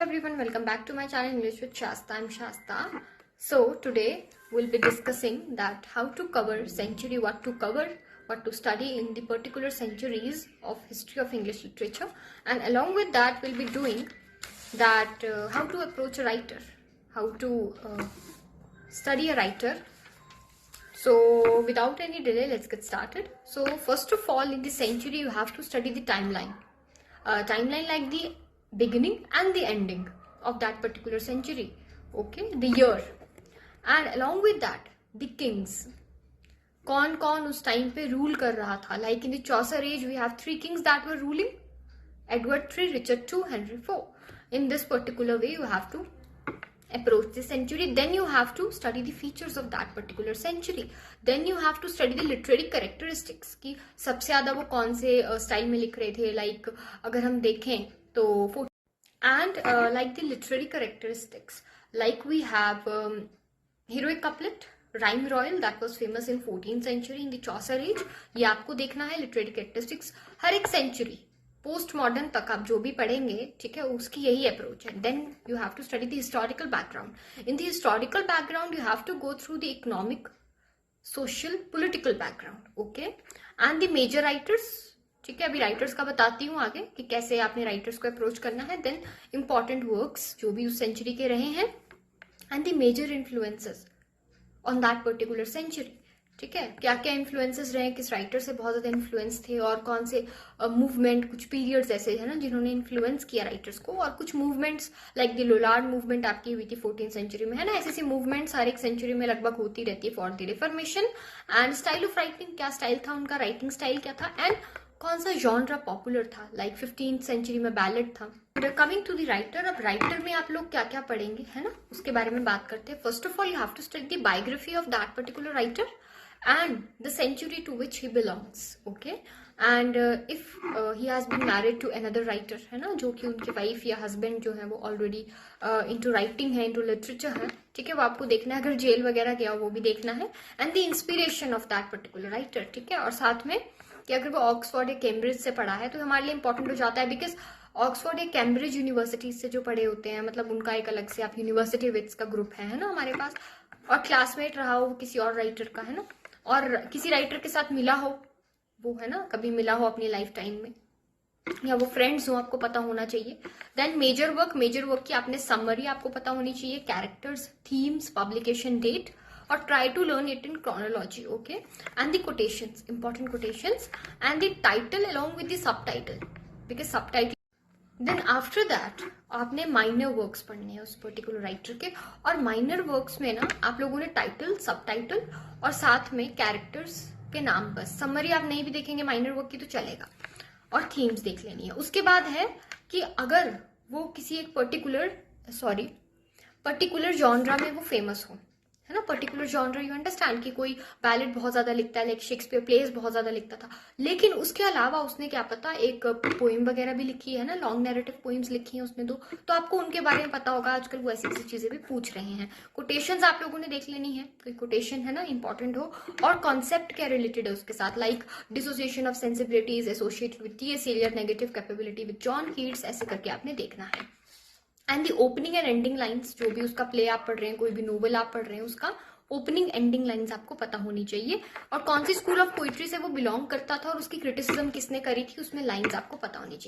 Everyone, welcome back to my channel English with Shasta. I'm Shasta. So today we'll be discussing that how to cover century, what to cover, what to study in the particular centuries of history of English literature, and along with that we'll be doing that how to approach a writer, how to study a writer. So without any delay, let's get started. So first of all, in the century you have to study the timeline. Timeline like the beginning and the ending of that particular century, okay, the year, and along with that the kings, कौन कौन उस time पे rule कर रहा था. Like in the Chaucer age we have 3 kings that were ruling: Edward III, Richard II, Henry IV. In this particular way you have to approach the century. Then you have to study the features of that particular century. Then you have to study the literary characteristics कि सबसे ज्यादा वो कौन से style में लिख रहे थे. Like अगर हम देखें तो and like the literary characteristics, like we have heroic couplet, rhyme royal that was famous in 14th century in the Chaucer age. ये आपको देखना है. literary characteristics हर एक century पोस्ट मॉडर्न तक आप जो भी पढ़ेंगे, ठीक है, उसकी यही अप्रोच है. Then you have to study the historical background. In the historical background you have to go through the economic, social, political background, okay, and the major writers. ठीक है, अभी राइटर्स का बताती हूँ आगे कि कैसे आपने राइटर्स को अप्रोच करना है. देन इंपॉर्टेंट वर्क्स जो भी उस सेंचुरी के रहे हैं and the major influences on that particular century. ठीक है, क्या क्या इन्फ्लुएंसेस रहे, किस राइटर से बहुत ज्यादा इन्फ्लुएंस थे, और कौन से मूवमेंट, कुछ पीरियड्स ऐसे है ना जिन्होंने इन्फ्लुएंस किया राइटर्स को, और कुछ मूवमेंट्स लाइक द लोलार्ड मूवमेंट आपकी हुई थी 14th सेंचुरी में, है ना. ऐसी मूवमेंट्स हर एक सेंचुरी में लगभग होती रहती है for the reformation. And style of writing, क्या स्टाइल था उनका, राइटिंग स्टाइल क्या था, एंड कौन सा जॉनरा पॉपुलर था. लाइक 15th सेंचुरी में बैलेड था. कमिंग टू द राइटर, अब राइटर में आप लोग क्या क्या पढ़ेंगे, है ना, उसके बारे में बात करते हैं. First of all you have to study the biography of that particular writer and the century to which he belongs, okay, and if he has been married to another writer, है ना, जो कि उनकी वाइफ या husband जो है वो already into writing है, into literature है, ठीक है, वो आपको देखना है. अगर जेल वगैरह गया वो भी देखना है. And the inspiration of that particular writer, ठीक है, और साथ में कि अगर वो ऑक्सफोर्ड या कैम्ब्रिज से पढ़ा है तो हमारे लिए इंपॉर्टेंट हो जाता है, बिकॉज ऑक्सफोर्ड या कैम्ब्रिज यूनिवर्सिटी से जो पढ़े होते हैं, मतलब उनका एक अलग से आप यूनिवर्सिटी विट्स का ग्रुप है ना हमारे पास, और क्लासमेट रहा हो किसी और राइटर का, है ना, और किसी राइटर के साथ मिला हो, वो है ना, कभी मिला हो अपनी लाइफ टाइम में, या वो फ्रेंड्स हो, आपको पता होना चाहिए. देन मेजर वर्क की आपने समरी आपको पता होनी चाहिए, कैरेक्टर्स, थीम्स, पब्लिकेशन डेट, और try to learn it in chronology, okay, and the quotations, important quotations, and the title along with the sub title, because sub title. Then after that आपने minor works पढ़ने हैं उस particular writer के, और minor works में ना आप लोगों ने टाइटल, सब टाइटल, और साथ में कैरेक्टर्स के नाम, बस. समरी आप नहीं भी देखेंगे माइनर वर्क की तो चलेगा, और थीम्स देख लेनी है. उसके बाद है कि अगर वो किसी एक पर्टिकुलर जॉनरा में वो फेमस हो, है ना, पर्टिकुलर जॉनर, यू अंडरस्टैंड, कि कोई बैलेड बहुत ज्यादा लिखता है, लाइक शेक्सपियर प्लेस बहुत ज्यादा लिखता था, लेकिन उसके अलावा उसने क्या पता एक पोइम वगैरह भी लिखी है ना, लॉन्ग नैरेटिव पोइम्स लिखी हैं उसने तो आपको उनके बारे में पता होगा. आजकल वो ऐसी ऐसी चीजें भी पूछ रहे हैं. कोटेशंस आप लोगों ने देख लेनी है, कोई कोटेशन है ना इंपॉर्टेंट हो, और कॉन्सेप्ट क्या रिलेटेड है उसके साथ, like dissociation of sensibilities associated with T S. Eliot, negative capability with John Keats, ऐसे करके आपने देखना है. And the opening and ending lines, जो भी उसका प्ले आप पढ़ रहे हैं, कोई भी नोवेल आप पढ़ रहे हैं, उसका ओपनिंग एंडिंग लाइंस आपको पता होनी चाहिए, और कौन सी स्कूल ऑफ पोइट्री से वो बिलोंग करता था और उसकी क्रिटिसिज्म किसने करी थी, उसमें लाइंस आपको पता होनी चाहिए.